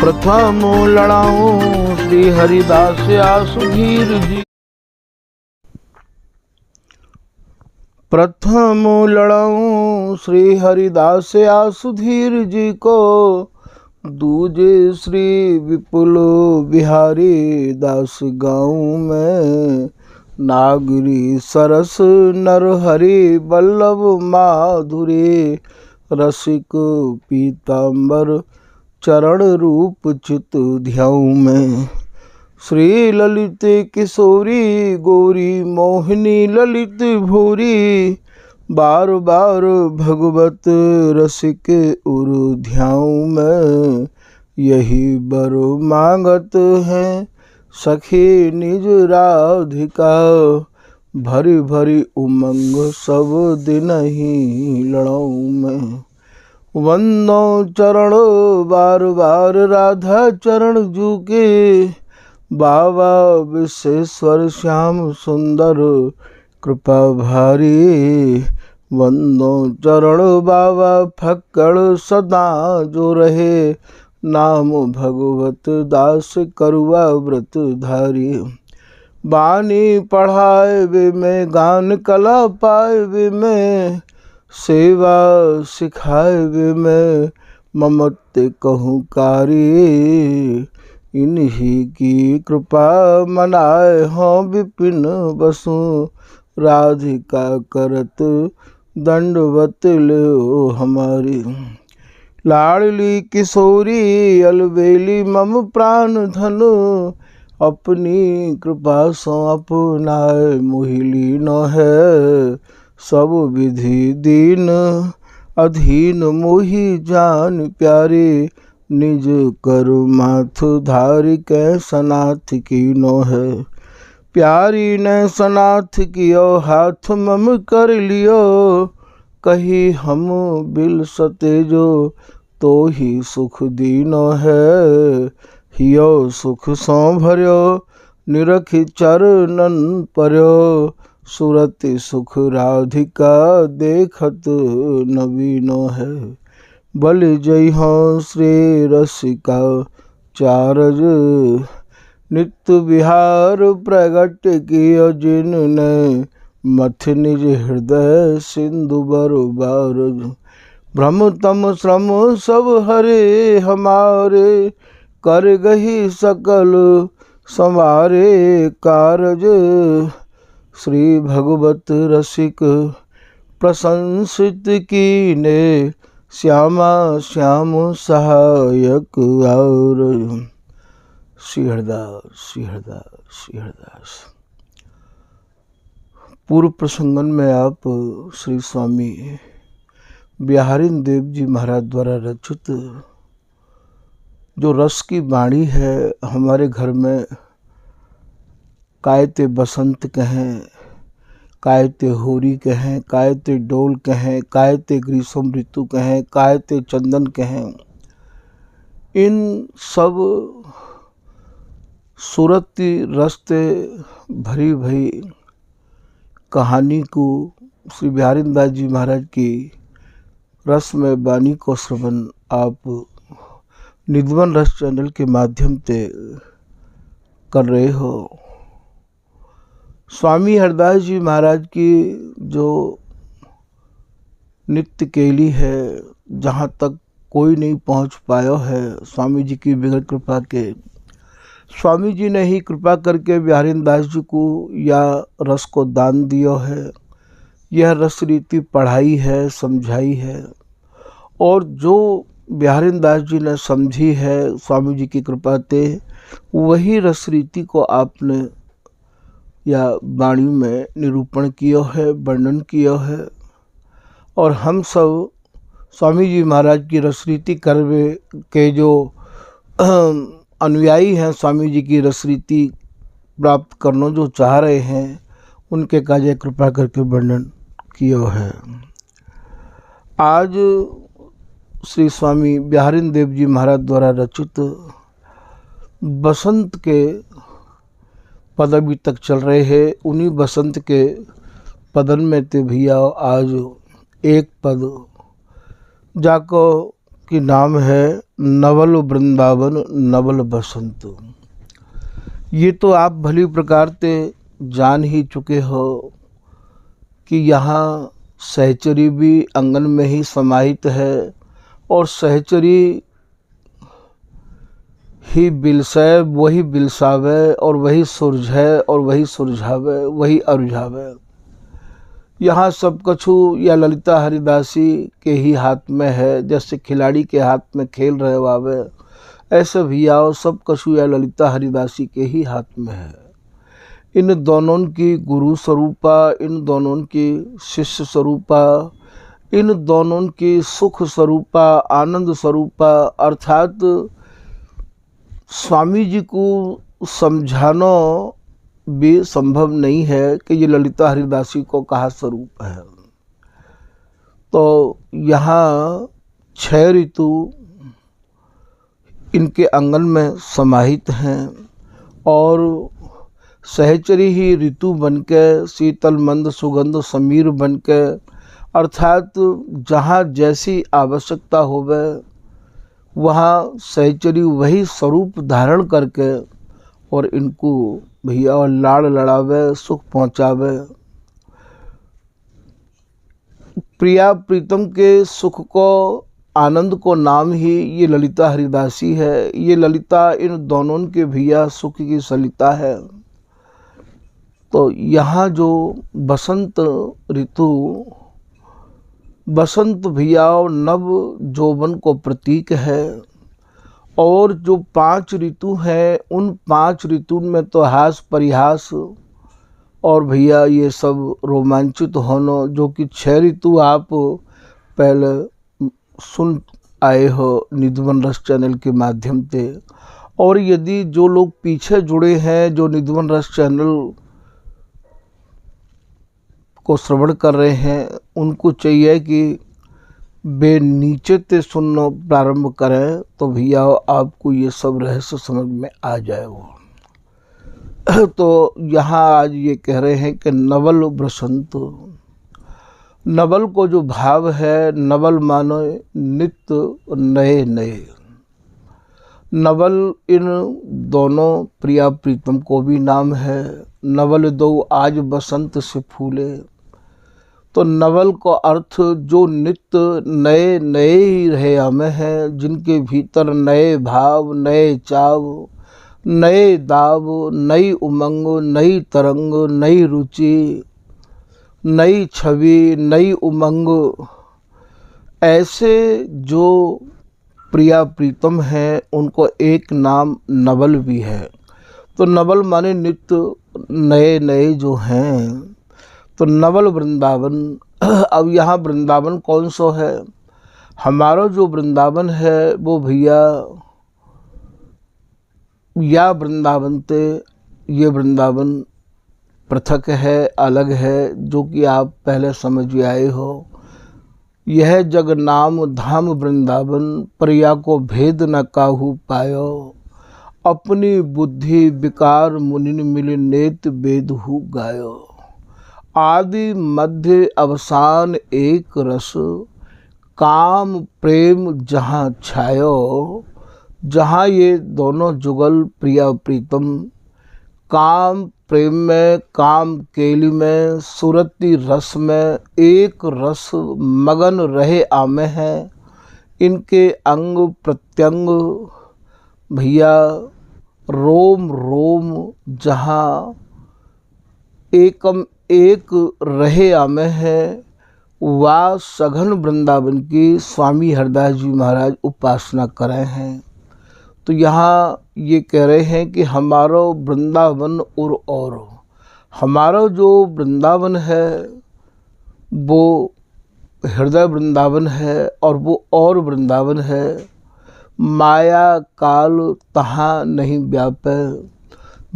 प्रथम लड़ाऊं श्री हरिदास आसुधीर जी। प्रथम लड़ाऊं श्री हरिदास आसुधीर जी को, दूजे श्री विपुल बिहारी दास गाँव में। नागरी सरस नरहरि बल्लभ माधुरी, रसिक पीताम्बर चरण रूप चित ध्याऊ में। श्री ललित किशोरी गौरी मोहिनी ललित भूरी, बार बार भगवत रसिक उर ध्याऊ में। यही बर मांगत हैं सखी निज राधिका, भरी भरी उमंग सब दिन ही लड़ाऊ में। वंदो चरण बार बार राधा चरण जू के, बाबा विश्वेश्वर श्याम सुंदर कृपा भारी। वंदो चरण बाबा फक्कड़ सदा जो रहे, नाम भगवत दास करुआ व्रत धारी। बानी पढ़ाए वे में गान कला पाए वे में, सेवा सिखाए वे में ममत्व कहूँ कारी। इन्हीं की कृपा मनाए हों विपिन बसु, राधिका करत दंडवत लो हमारी। लाडली किशोरी अलबेली मम प्राण धनु, अपनी कृपा सो अपनाए मोहिली न है। सब विधि दीन अधीन मोहि जान प्यारे, निज करु माथ धारि कै सनाथ की नो है। प्यारी ने सनाथ कियो हाथ मम कर लियो, कही हम बिल सतेजो तो ही सुख दीनो है। हियो सुख सो भर्यो निरखि चरणन पर्यो, सुरति सुख राधिका देखत नवीनो है। बल जय हो श्री रसिका चारज, नित्य विहार प्रगट कियो जिनने, मथ निज हृदय सिंधु बरबारज। भ्रम तम श्रम सब हरे हमारे, कर गही सकल संवारे कारज। श्री भगवत रसिक प्रशंसित कीने, श्यामा श्याम सहायक और। श्री हरदास श्री हरदास श्री हरदास। पूर्व प्रसंगन में आप श्री स्वामी बिहारी देव जी महाराज द्वारा रचित जो रस की वाणी है, हमारे घर में कायते बसंत कहें, कायते होरी कहें, कायते डोल कहें, कायते ग्रीष्म ऋतु कहें, कायते चंदन कहें, इन सब सूरती रस्ते भरी भरी कहानी को श्री बिहारी दास जी महाराज की रस में वाणी को श्रवण आप निधवन रस चैनल के माध्यम से कर रहे हो। स्वामी हरदास जी महाराज की जो नित्य केली है, जहाँ तक कोई नहीं पहुँच पाया है, स्वामी जी की बगैर कृपा के। स्वामी जी ने ही कृपा करके बिहारी दास जी को या रस को दान दिया है। यह रस रीति पढ़ाई है, समझाई है, और जो बिहारी दास जी ने समझी है स्वामी जी की कृपा से, वही रस रीति को आपने या वाणी में निरूपण किया है, वर्णन किया है। और हम सब स्वामी जी महाराज की रसरीति करवे के जो अनुयायी हैं, स्वामी जी की रसरीति प्राप्त करना जो चाह रहे हैं, उनके काजे कृपा करके वर्णन किया है। आज श्री स्वामी बिहारी देव जी महाराज द्वारा रचित बसंत के पद अभी तक चल रहे हैं। उन्हीं बसंत के पदन में ते भैया आज एक पद जाको की नाम है नवल वृंदावन नवल बसंत। ये तो आप भली प्रकार से जान ही चुके हो कि यहाँ सहचरी भी आंगन में ही समाहित है और सहचरी ही बिलसै वही बिलसावे और वही सुरझै और वही सुरझावे वही अरुझावे। यहाँ सब कछु या ललिता हरिदासी के ही हाथ में है। जैसे खिलाड़ी के हाथ में खेल रहे वावे, ऐसे भी आओ सब कछु या ललिता हरिदासी के ही हाथ में है। इन दोनों की गुरु स्वरूपा, इन दोनों की शिष्य स्वरूपा, इन दोनों की सुख स्वरूपा, आनंद स्वरूपा, अर्थात स्वामी जी को समझाना भी संभव नहीं है कि ये ललिता हरिदासी को कहा स्वरूप है। तो यहाँ 6 ऋतु इनके आंगन में समाहित हैं और सहचरी ही ऋतु बनके शीतल मंद सुगंध समीर बनके, अर्थात जहाँ जैसी आवश्यकता होवे वहाँ सहचरी वही स्वरूप धारण करके और इनको भैया और लाड़ लड़ावे, सुख पहुँचावे। प्रिया प्रीतम के सुख को, आनंद को नाम ही ये ललिता हरिदासी है। ये ललिता इन दोनों के भैया सुख की सलिता है। तो यहाँ जो बसंत ऋतु, बसंत भैया नव जोबन को प्रतीक है और जो 5 ऋतु हैं उन 5 ऋतु में तो हास परिहास और भैया ये सब रोमांचित होना, जो कि 6 ऋतु आप पहले सुन आए हो निधिवन रस चैनल के माध्यम से। और यदि जो लोग पीछे जुड़े हैं, जो निधिवन रस चैनल को श्रवण कर रहे हैं, उनको चाहिए कि वे नीचे से सुनना प्रारंभ करें तो भैया आपको ये सब रहस्य समझ में आ जाएगा। तो यहाँ आज ये कह रहे हैं कि नवल बसंत, नवल को जो भाव है, नवल मानो नित्य नए नए। नवल इन दोनों प्रिया प्रीतम को भी नाम है। नवल दो आज बसंत से फूले। तो नवल को अर्थ जो नित्य नए नए ही रहे हमें हैं, जिनके भीतर नए भाव, नए चाव, नए दाव, नई उमंग, नई तरंग, नई रुचि, नई छवि, नई उमंग, ऐसे जो प्रिया प्रीतम हैं उनको एक नाम नवल भी है। तो नवल माने नित्य नए नए जो हैं। तो नवल वृंदावन। अब यहाँ वृंदावन कौन सा है? हमारा जो वृंदावन है वो भैया या वृंदावन ते ये वृंदावन पृथक है, अलग है, जो कि आप पहले समझ आए हो। यह जग नाम धाम वृंदावन, प्रिया को भेद न काहू पायो। अपनी बुद्धि विकार मुनिन मिल नेत वेद हु गायो। आदि मध्य अवसान एक रस, काम प्रेम जहाँ छायो। जहाँ ये दोनों जुगल प्रिया प्रीतम काम प्रेम में, काम केली में, सुरति रस में एक रस मगन रहे आमे हैं। इनके अंग प्रत्यंग भैया रोम रोम जहाँ एकम एक रहे आमे हैं, वा सघन वृंदावन की स्वामी हरदास जी महाराज उपासना करे हैं। तो यहाँ ये कह रहे हैं कि हमारा वृंदावन और हमारा जो वृंदावन है वो हृदय वृंदावन है और वो और वृंदावन है। माया काल तहाँ नहीं व्यापे।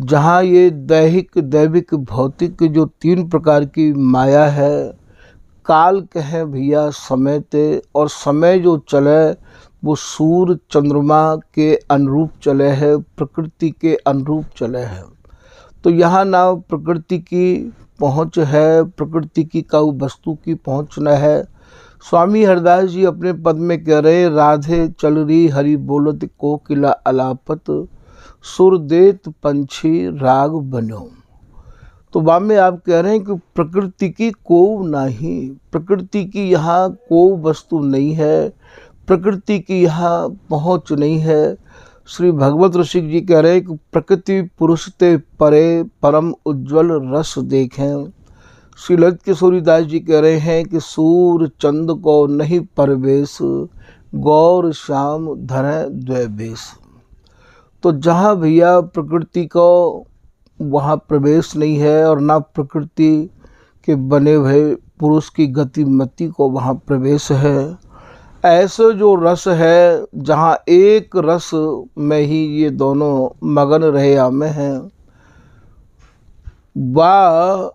जहाँ ये दैहिक दैविक भौतिक जो 3 प्रकार की माया है, काल कहें भैया समय ते, और समय जो चले वो सूर्य चंद्रमा के अनुरूप चले है, प्रकृति के अनुरूप चले है। तो यहाँ ना प्रकृति की पहुँच है, प्रकृति की काऊ वस्तु की पहुँच न है। स्वामी हरदास जी अपने पद में कह रहे, राधे चल रही हरि बोलत कोकिला अलापत, सुर देत पंछी राग बनो। तो बाद में आप कह रहे हैं कि प्रकृति की को नहीं, प्रकृति की यहाँ को वस्तु नहीं है, प्रकृति की यहाँ पहुँच नहीं है। श्री भगवत ऋषिक जी कह रहे हैं कि प्रकृति पुरुष ते परे परम उज्ज्वल रस देखें। श्री ललित किशोरी दास जी कह रहे हैं कि सूर्य चंद को नहीं परवेश, गौर श्याम धरे द्वैवेश। तो जहाँ भैया प्रकृति को वहाँ प्रवेश नहीं है और ना प्रकृति के बने हुए पुरुष की गतिमति को वहाँ प्रवेश है। ऐसे जो रस है, जहाँ एक रस में ही ये दोनों मगन रहे आमे हैं, वह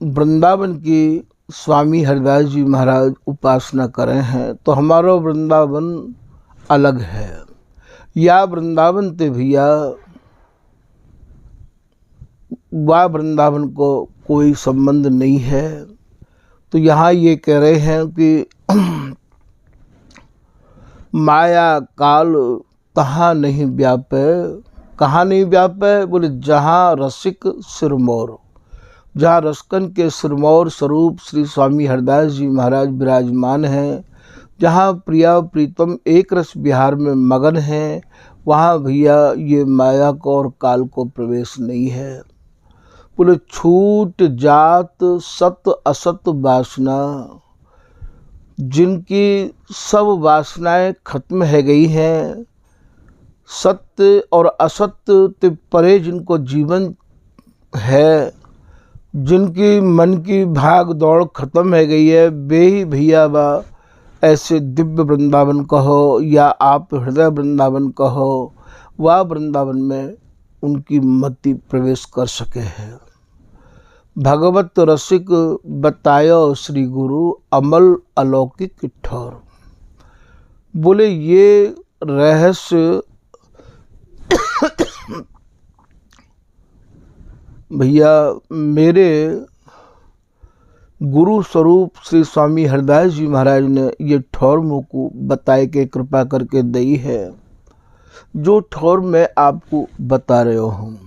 वृंदावन की स्वामी हरदास जी महाराज उपासना कर रहे हैं। तो हमारा वृंदावन अलग है, या वृंदावन ते भैया वह वृंदावन को कोई संबंध नहीं है। तो यहाँ ये कह रहे हैं कि माया काल कहाँ नहीं व्यापे, कहाँ नहीं व्यापे, बोले जहाँ रसिक सिरमौर, जहाँ रसकन के सिरमौर स्वरूप श्री स्वामी हरदास जी महाराज विराजमान हैं, जहाँ प्रिया प्रीतम एक रस विहार में मगन हैं, वहाँ भैया ये माया को और काल को प्रवेश नहीं है। बोले छूट जात सत असत वासना, जिनकी सब वासनाएं खत्म है गई हैं, सत्य और असत्य ते परे जिनको जीवन है, जिनकी मन की भाग दौड़ खत्म है गई है, वे ही भैया बा ऐसे दिव्य वृंदावन कहो या आप हृदय वृंदावन कहो, वह वृंदावन में उनकी मति प्रवेश कर सके हैं। भगवत रसिक बतायो श्री गुरु, अमल अलौकिक ठौर। बोले ये रहस्य भैया मेरे गुरु स्वरूप श्री स्वामी हरदास जी महाराज ने ये ठौर मुझको बताए के कृपा करके दी है, जो ठौर मैं आपको बता रहे हूँ।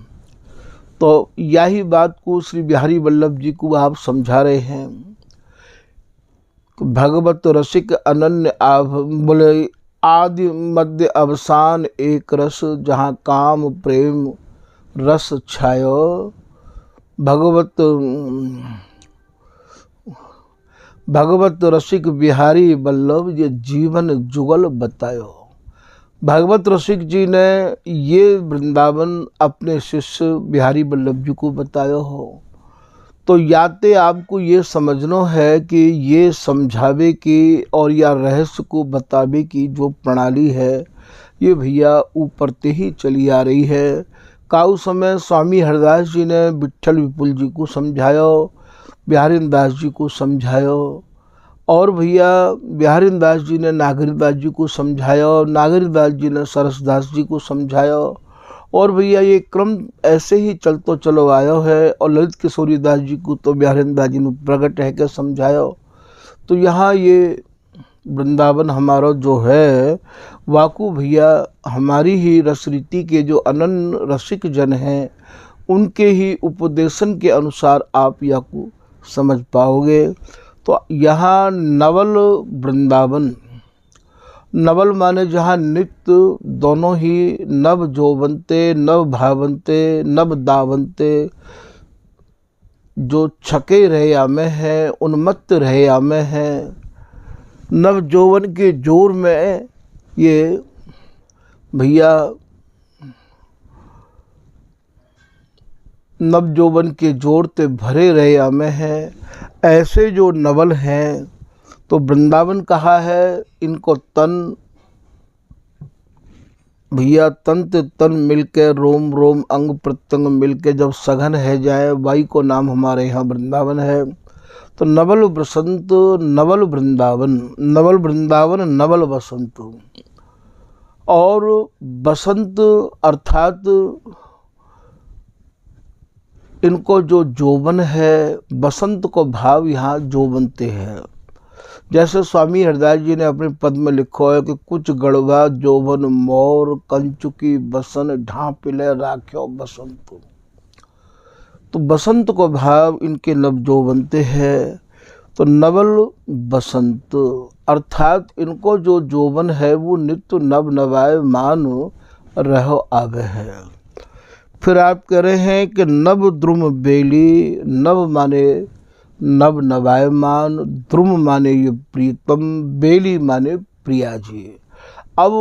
तो यही बात को श्री बिहारी वल्लभ जी को आप समझा रहे हैं। भगवत रसिक अनन्य बोले आदि मध्य अवसान एक रस, जहाँ काम प्रेम रस छायो। भगवत रसिक बिहारी वल्लभ ये जीवन जुगल बतायो। भगवत रसिक जी ने ये वृंदावन अपने शिष्य बिहारी वल्लभ जी को बताया हो। तो याते आपको ये समझना है कि ये समझावे की और या रहस्य को बतावे की जो प्रणाली है, ये भैया ऊपर ते ही चली आ रही है। काउ समय स्वामी हरदास जी ने विट्ठल विपुल जी को समझायो, बिहारी दास जी को समझायो, और भैया बिहारी दास जी ने नागरीदास जी को समझाया, नागरीदास जी ने सरसदास जी को समझाया, और भैया ये क्रम ऐसे ही चलतो चलो आयो है। और ललित किशोरी दास जी को तो बिहारी दास जी ने प्रकट है के समझाया। तो यहाँ ये वृंदावन हमारा जो है, वाकू भैया हमारी ही रसरीति के जो अनन्य रसिक जन हैं, उनके ही उपदेशन के अनुसार आप या को समझ पाओगे। तो यहाँ नवल वृंदावन, नवल माने जहाँ नित्य दोनों ही नव जोवनते, नव भावनते, नव दावनते, जो छके रहे आमे हैं, उन्मत्त रहे आमे हैं, नव जोवन के जोर में ये भैया नव जोवन के जोर ते भरे रहे आमे हैं। ऐसे जो नवल हैं, तो वृंदावन कहा है, इनको तन भैया तंत तन मिलके, रोम रोम अंग प्रत्यंग मिलके जब सघन है जाए, वाई को नाम हमारे यहाँ वृंदावन है। तो नवल बसंत नवल वृंदावन, नवल वृंदावन नवल बसंत। और बसंत अर्थात इनको जो जोवन है, बसंत को भाव यहाँ जोवनते हैं। जैसे स्वामी हरदास जी ने अपने पद में लिखा है कि कुछ गढ़वा जोबन मोर कंचुकी बसन ढांपिले राख्यो बसंत। तो बसंत को भाव इनके नव जो बनते हैं तो नवल बसंत, अर्थात इनको जो जोबन है वो नित्य नव नवाय मान रहो आवे है। फिर आप कह रहे हैं कि नव द्रुम बेली, नव माने नव नवायमान, द्रुम माने ये प्रीतम, बेली माने प्रिया जी। अब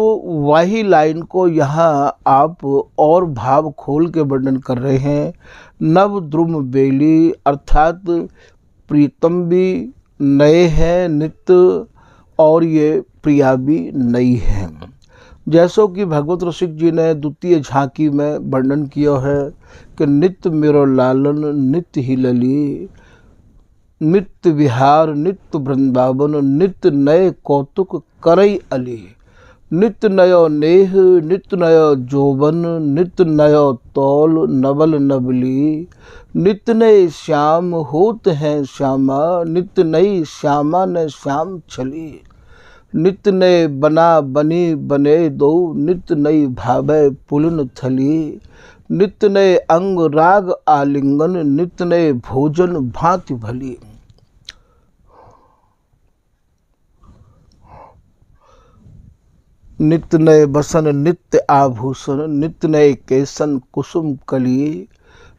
वही लाइन को यहाँ आप और भाव खोल के वर्णन कर रहे हैं। नव द्रुम बेली अर्थात प्रीतम भी नए हैं नित्य और ये प्रिया भी नई है। जैसो कि भगवत रसिक जी ने द्वितीय झांकी में वर्णन किया है कि नित्य मेरो लालन नित्य ही लली, नित्य विहार नित्य वृंदावन, नित्य नए कौतुक करई अली, नित्य नयो नेह नित्य नयो जोबन, नित्य नयो तौल नवल नवली, नित्य नए श्याम होत हैं श्यामा, नित्य नई श्यामा न श्याम छली, नित्य नए बना बनी बने दो, नित्य नई भावे पुलिन थली, नित्य नए अंग राग आलिंगन, नित्य नए भोजन भांति भली। नित्य नए बसन नित्य आभूषण, नित्य नए केसन कुसुम कली,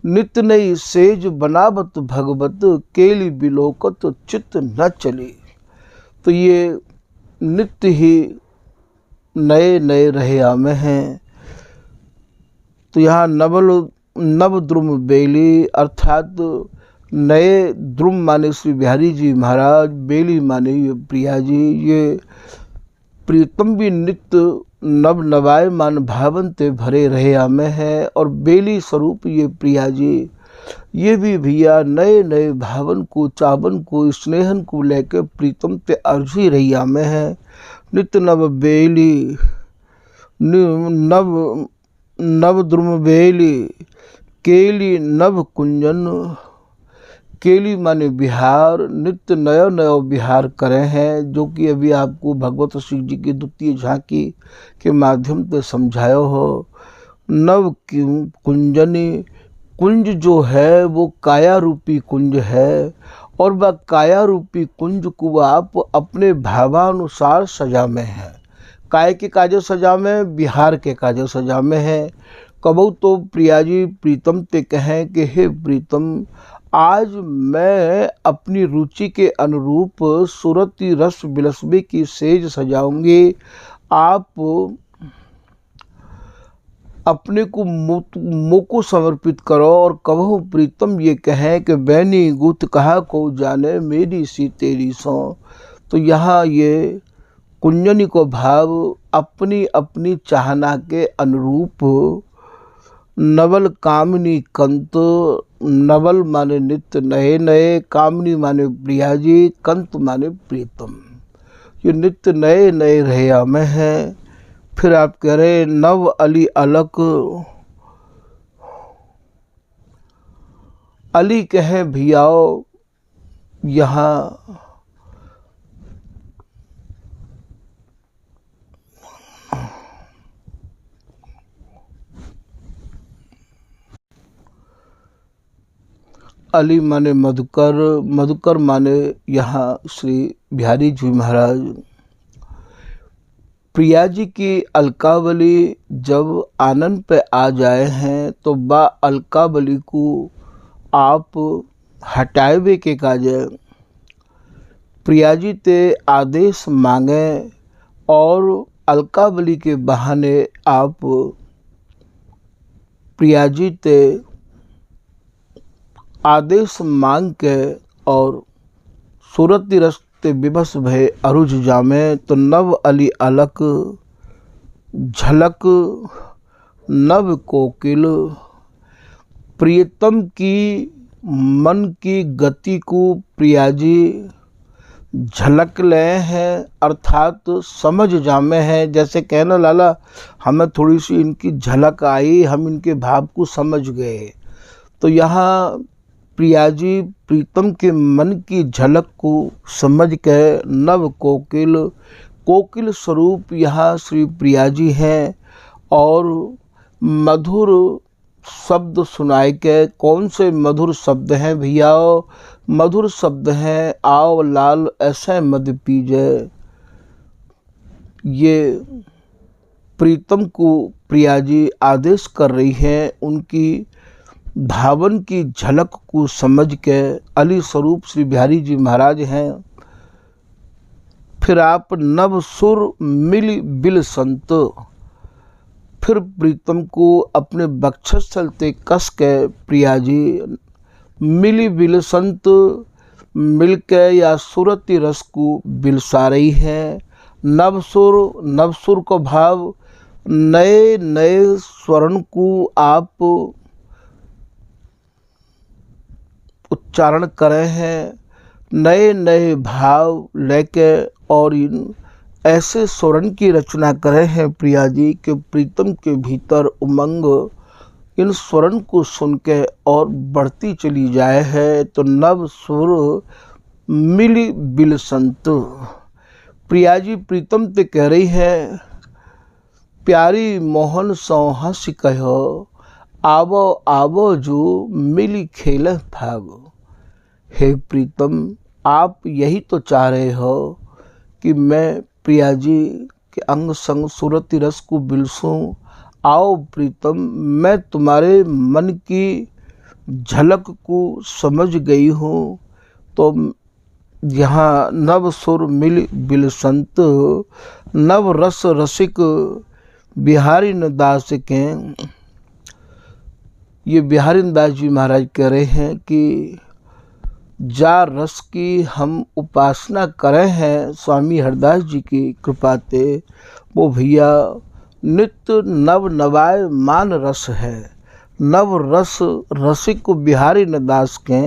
नित्य नई सेज बनावत भगवत, केली बिलोकत चित्त न चली। तो ये नित्य ही नए नए रहे आमे हैं। तो यहाँ नव द्रुम बेली अर्थात नए, द्रुम माने श्री बिहारी जी महाराज, बेली माने ये प्रिया जी। ये प्रीतम भी नित्य नव नवाय मान भावन ते भरे रहे आमे हैं और बेली स्वरूप ये प्रिया जी, ये भी भैया नए नए भावन को चावन को स्नेहन को लेकर प्रीतम ते अर्जी रही आमे हैं। नित्य नव बेली नव द्रुम बेली, केली नव कुंजन, केली माने बिहार, नित्य नयो नयो बिहार करे हैं, जो कि अभी आपको भगवत श्री जी की द्वितीय झांकी के माध्यम से समझाया हो। नव कुंजनी, कुंज जो है वो काया रूपी कुंज है और वह काया रूपी कुंज को आप अपने भावानुसार सजा में है। काय के काजो सजा में, बिहार के काजो सजा में है। कबू तो प्रिया जी प्रीतम ते कहें कि हे प्रीतम, आज मैं अपनी रुचि के अनुरूप सुरती रस बिलसबे की सेज सजाऊंगी। आप अपने को मोको समर्पित करो। और कबहू प्रीतम ये कहें कि बैनी गुत कहा को जाने मेरी सी तेरी सो। तो यहाँ ये कुंजनी को भाव अपनी अपनी चाहना के अनुरूप नवल कामनी कंत, नवल माने नित्य नए नए, कामनी माने प्रिया जी, कंत माने प्रीतम। ये नित्य नए नए रहे आमे हैं। फिर आप कह रहे नव अली अलक, अली कहे भियाओ यहाँ अली माने मधुकर, मधुकर माने यहाँ श्री बिहारी जी महाराज। प्रिया जी की अलकावली जब आनंद पे आ जाए हैं तो बा अलकावली को आप हटावे के काजे प्रिया जी ते आदेश मांगे और अलकावली के बहाने आप प्रिया जी ते आदेश मांग के और सूरती रस्ते विवश भय अरुझ जामे। तो नव अली अलक झलक नव कोकिल, प्रियतम की मन की गति को प्रिया जी झलक ले हैं अर्थात समझ जामे हैं। जैसे कहना लाला हमें थोड़ी सी इनकी झलक आई, हम इनके भाव को समझ गए। तो यहाँ प्रियाजी प्रीतम के मन की झलक को समझ के नव कोकिल स्वरूप यहाँ श्री प्रियाजी हैं और मधुर शब्द सुनाए के। कौन से मधुर शब्द हैं भैया? मधुर शब्द हैं आओ लाल ऐसे मद पीजे। ये प्रीतम को प्रियाजी आदेश कर रही हैं, उनकी भावन की झलक को समझ के। अली स्वरूप श्री बिहारी जी महाराज हैं। फिर आप नव सुर मिल बिल संत, फिर प्रीतम को अपने वक्षस्थल ते कस के प्रियाजी मिली बिल संत मिल के या सुरति रस को बिलसा रही हैं। नवसुर को भाव नए नए स्वर्ण को आप उच्चारण करे हैं, नए नए भाव लेके और इन ऐसे स्वर्ण की रचना करे हैं प्रिया जी कि प्रीतम के भीतर उमंग इन स्वर्ण को सुन के और बढ़ती चली जाए है। तो नव सुर मिली बिल संत, प्रिया जी प्रीतम ते कह रही है प्यारी मोहन सौ हंस कहो आवो आवो जो मिली खेल भागो। हे प्रीतम, आप यही तो चाह रहे हो कि मैं प्रिया जी के अंग संग सूरती रस को बिलसूं। आओ प्रीतम, मैं तुम्हारे मन की झलक को समझ गई हूँ। तो यहाँ नव सुर मिल बिल संत, नव रस रसिक बिहारी न दास के। ये बिहारी दास जी महाराज कह रहे हैं कि जा रस की हम उपासना करे हैं स्वामी हरदास जी की कृपा ते, वो भैया नित्य नव नवाय मान रस है। नव रस रसिक बिहारी न दास के,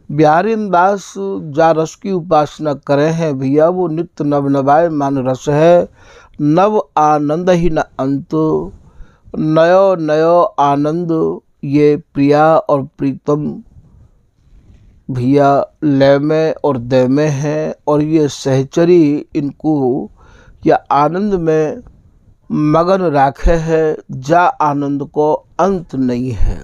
बिहारी दास जा रस की उपासना करे हैं भैया, वो नित्य नव नवाय मान रस है। नव आनंद ही न अंत, नयो नयो आनंद ये प्रिया और प्रीतम भैया लय में और दय में है। और ये सहचरी इनको या आनंद में मगन राखे है, जा आनंद को अंत नहीं है।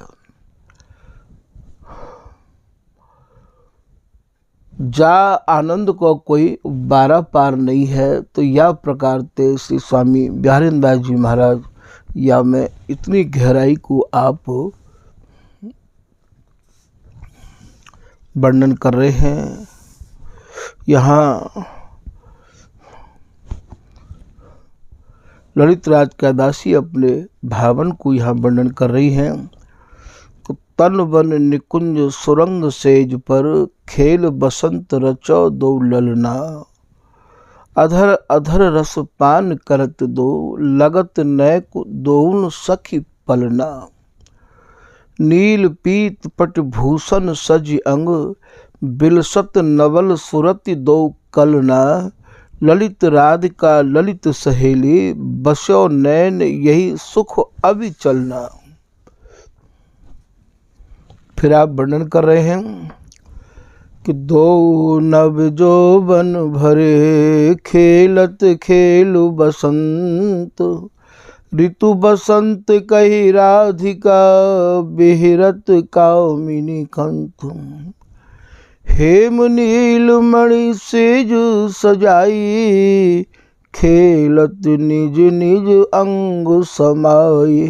जा आनंद को कोई बारा पार नहीं है। तो यह प्रकार ते श्री स्वामी बिहारी दास जी महाराज या में इतनी गहराई को आप वर्णन कर रहे हैं। यहाँ ललित राज का दासी अपने भावन को यहाँ वर्णन कर रही हैं। तो तन वन निकुंज सुरंग सेज पर खेल बसंत रचो दो ललना, अधर अधर रस पान करत दो लगत नैक दोन सखी पलना। नील पीत पट भूषण सज अंग बिलसत नवल सुरति दो कलना। ललित राधिका ललित सहेली बसो नैन यही सुख अभी चलना। फिर आप वर्णन कर रहे हैं कि दो नव जोबन भरे खेलत खेलु बसंत, ऋतु बसंत कही राधिका बिहरत कामिनी कंठ। हेम नील मणि सेज सजाई खेलत निज निज अंग समाई।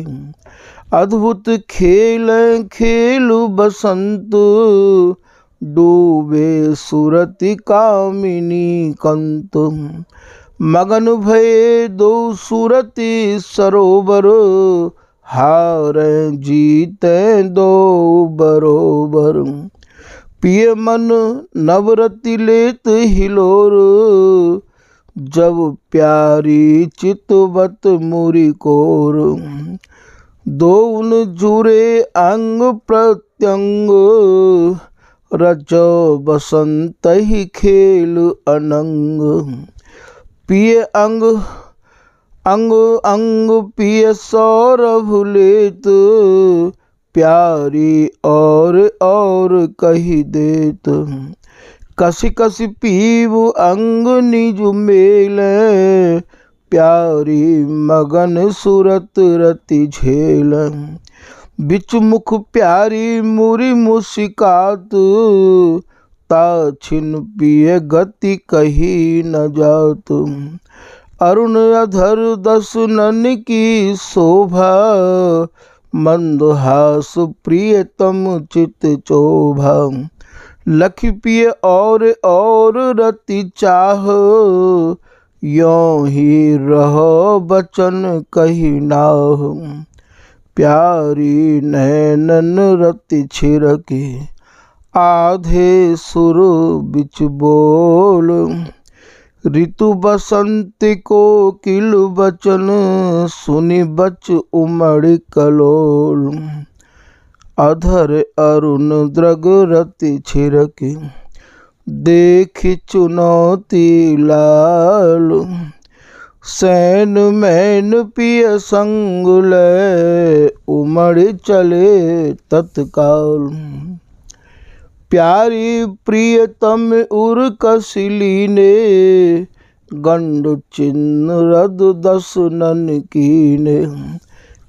अद्भुत खेल खेलु बसंत डूबे सुरति कामिनी कंत। मगन भये दो सुरति सरोवर हार जीते दो बरोबर। पिय मन नवरति लेत हिलोर जब प्यारी चितवत मुरी कोर। दोन जुरे अंग प्रत्यंग रचो बसंत ही खेल अनंग। पिय अंग अंग अंग पिय सौरभ लेत प्यारी और कही देत, कसी कसी पीव अंग निज मेले, प्यारी मगन सुरत रति झेल, बिच मुख प्यारी मुरी मुस्कात, ता छिन पिय गति कही न जात, अरुण अधर दस नन की शोभा, मंदहास प्रियतम चित चोभा, लख पिय और रति चाह, यों ही रहो बचन कही नाह, प्यारी नैनन रति छिरके, आधे सुर बिच बोल, ऋतु बसंत को किल बचन, सुनि बच उमड़ कलोल, अधर अरुण द्रग रति छिरके, देख चुनौती लाल, सैन मैन पिय संग ले, उमड़ चले तत्काल, प्यारी प्रियतम उर कसिली ने, गंड चिन्ह रद दस नन कीने,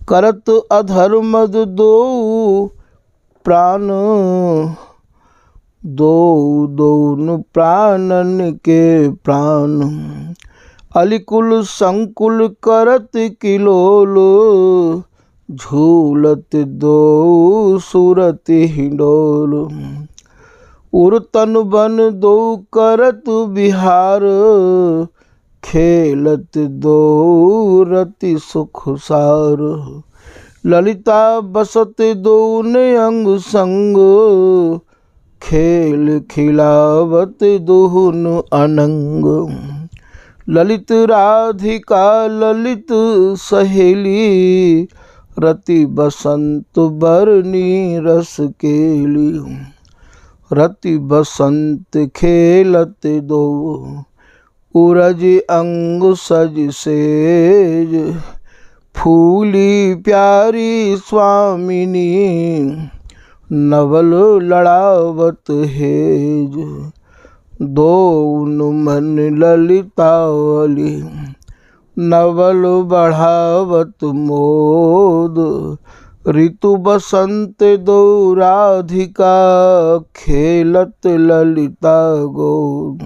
करत अधर्मद दो प्राण, दोन प्राणन के प्राण, अलिकुल संकुल करत किलोल, झूलत दो सूरत हिंडोल, उर तन बन दो करत बिहार, खेलत दो रति सुख सार, ललिता बसत दोन अंग संग, खेल खिलावत दोहन अनंग, ललित राधिका ललित सहेली, रति बसंत बरनी रस केली, रति बसंत खेलत दो, उरज अंग सज सेज, फूली प्यारी स्वामिनी, नवल लड़ावत हेज, दोन मन ललितावली, नवल बढ़ावत मोद, ऋतु बसंत दो राधिका, खेलत ललिता गोद,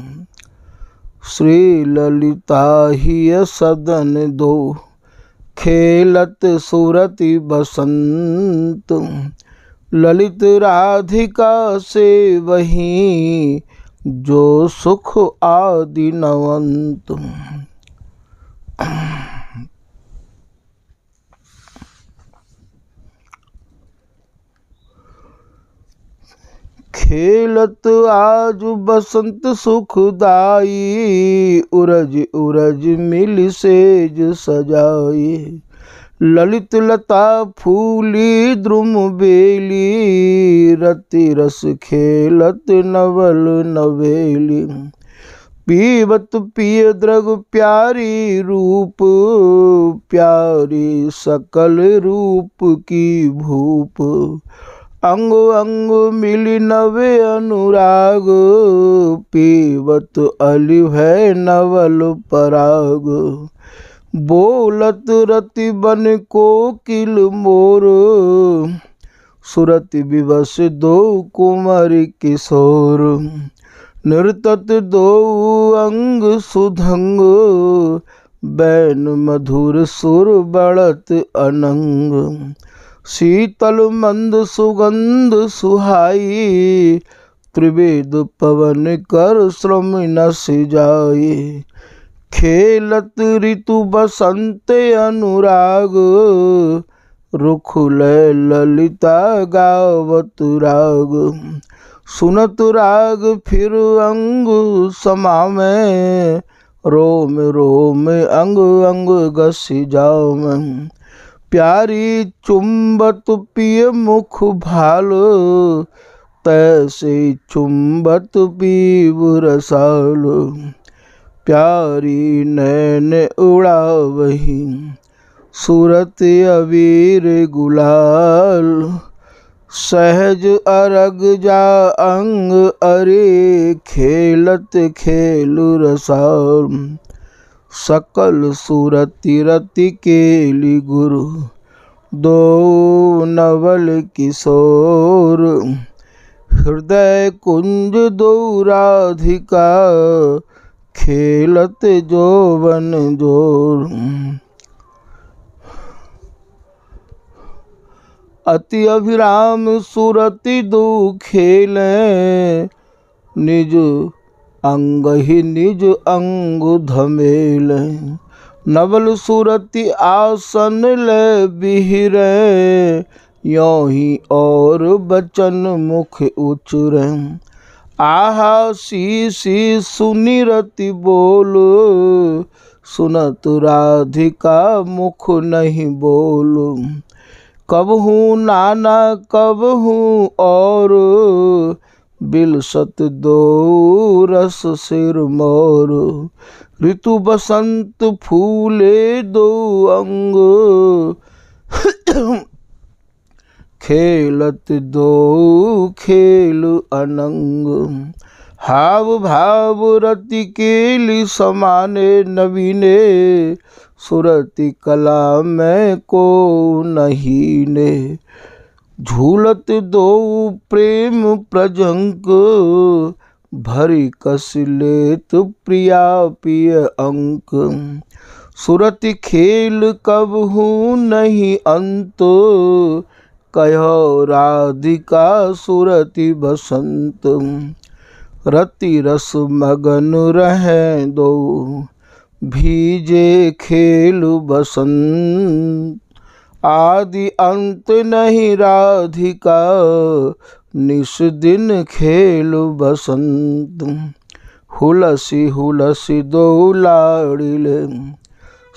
श्री ललिता ही सदन दो, खेलत सुरति बसंत, ललित राधिका से वही, जो सुख आदि नवंत। खेलत आज बसंत सुखदाई, उरज उरज मिल सेज सजाई, ललित लता फूली द्रुम बेली, रति रस खेलत नवल नवेली, पीबत पिय द्रग प्यारी रूप, प्यारी सकल रूप की भूप, अंग अंग मिली नवे अनुराग, पीवत अलि है नवल पराग, बोलत रति बन को किल मोर, सुरति विवश दो कुमारी किशोर, नृतत दो अंग सुधंग, बैन मधुर सुर बढ़त अनंग, शीतल मंद सुगंध सुहाई, त्रिवेद पवन कर श्रम न सिजाई, खेलत ऋतु बसंत अनुराग, रुख ललिता गावत राग, सुनत राग फिर अंग समावे, रोम रोम अंग अंग घसी जावे, प्यारी चुंबत पिय मुख भाल, तैसे चुंबत पीव रसाल, प्यारी नैन उड़ावही, सूरत अबीर गुलाल, सहज अरग जा अंग अरे खेलत खेलु रसाल। सकल सुरति रति केली गुरु दो नवल किशोर। हृदय कुंज दो राधिका खेलत जोवन जोर। अति अभिराम सुरति दो खेले निज अंग ही निज अंग धमेल। नवल सुरति आसन ले बिहरे यों ही और बचन मुख उचरे। आहा सी सुनि रति बोल सुनत राधिका मुख नहीं बोल। कबहू नाना कबहू और बिलसत दो रस सिर मोर। ऋतु बसंत फूले दो अंग खेलत दो खेल अनंग। हाव भाव रति केली समाने नवीने सुरति कला में को नहीं ने। झूलत दो प्रेम प्रजंक भरी कस लेत प्रिया पिय अंक। सुरति खेल कबहू नहीं अंत कहो राधिका सुरति बसंत। रति रस मगन रहे दो भीजे खेल बसंत। आदि अंत नहीं राधिका निस दिन खेल बसंत। हुलसी हुलसी दो लाड़िले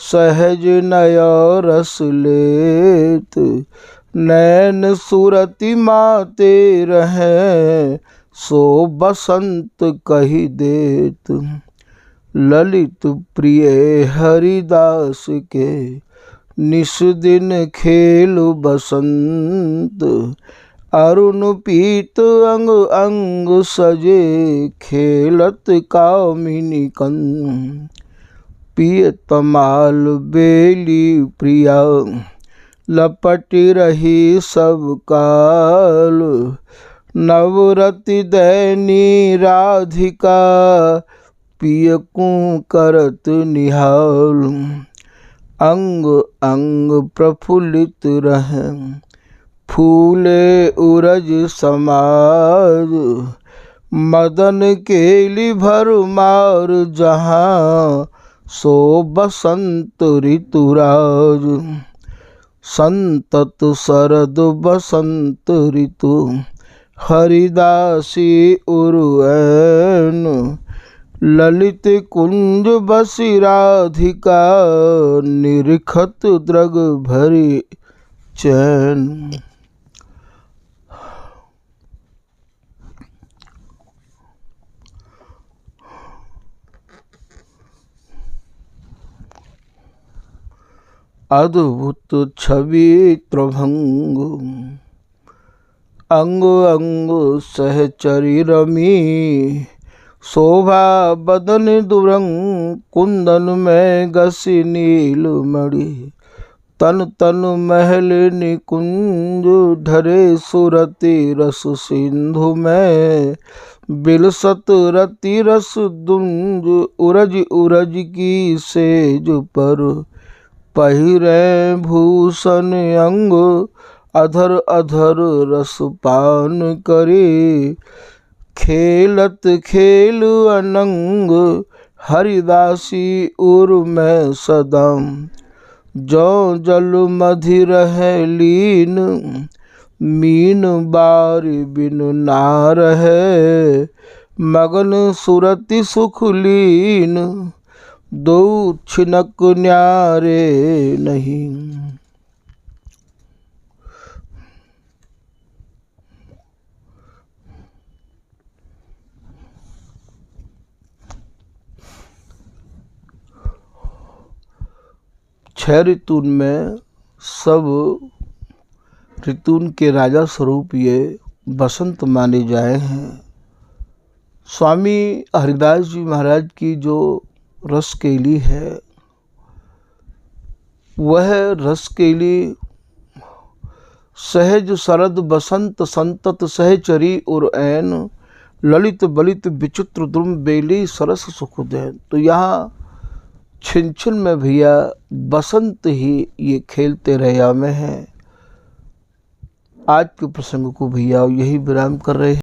सहज नय रस लेत। नैन सुरति माते रहे सो बसंत कही देत। ललित प्रिय हरिदास के निस दिन खेल बसंत। अरुण पीत अंग अंग सजे खेलत कामिनी कंद। पिय तमाल बेली प्रिया लपट रही सब काल। नवरति दैनी राधिका पियकू करत निहाल। अंग अंग प्रफुल्लित रहे फूले उरज समाज। मदन केली भरमार जहाँ सो बसंत ऋतुराज। संतत शरद बसंत ऋतु हरिदासी उर्वैन। ललित कुंज बसी राधिका निरखत द्रग भरी चैन। अद्भुत छवि त्रभंग अंग अंग सहचरी रमी। शोभा बदन दुरंग कुंदन में गसी नील मणि। तन तन महल निकुंज ढरे सुरति रस सिंधु में। बिलसत रति रस दुंज उरज उरज की सेज पर। पहिरे भूषण अंग अधर अधर रस पान करे। खेलत खेल अनंग हरिदासी उर में सदम। जो जल मधि रहे लीन मीन बारी बिन ना रहे। मगन सुरति सुख लीन दो छिनक न्यारे नहीं। छह ऋतु में सब ऋतुन के राजा स्वरूप ये बसंत माने जाए हैं। स्वामी हरिदास जी महाराज की जो रसकेली है, वह रसकेली सहज शरद बसंत संतत सहचरी और ऐन ललित बलित विचित्र द्रुम बेली सरस सुखुदैन। तो यहाँ छिन में भैया बसंत ही ये खेलते रया में है। आज के प्रसंग को भैया यही विराम कर रहे हैं।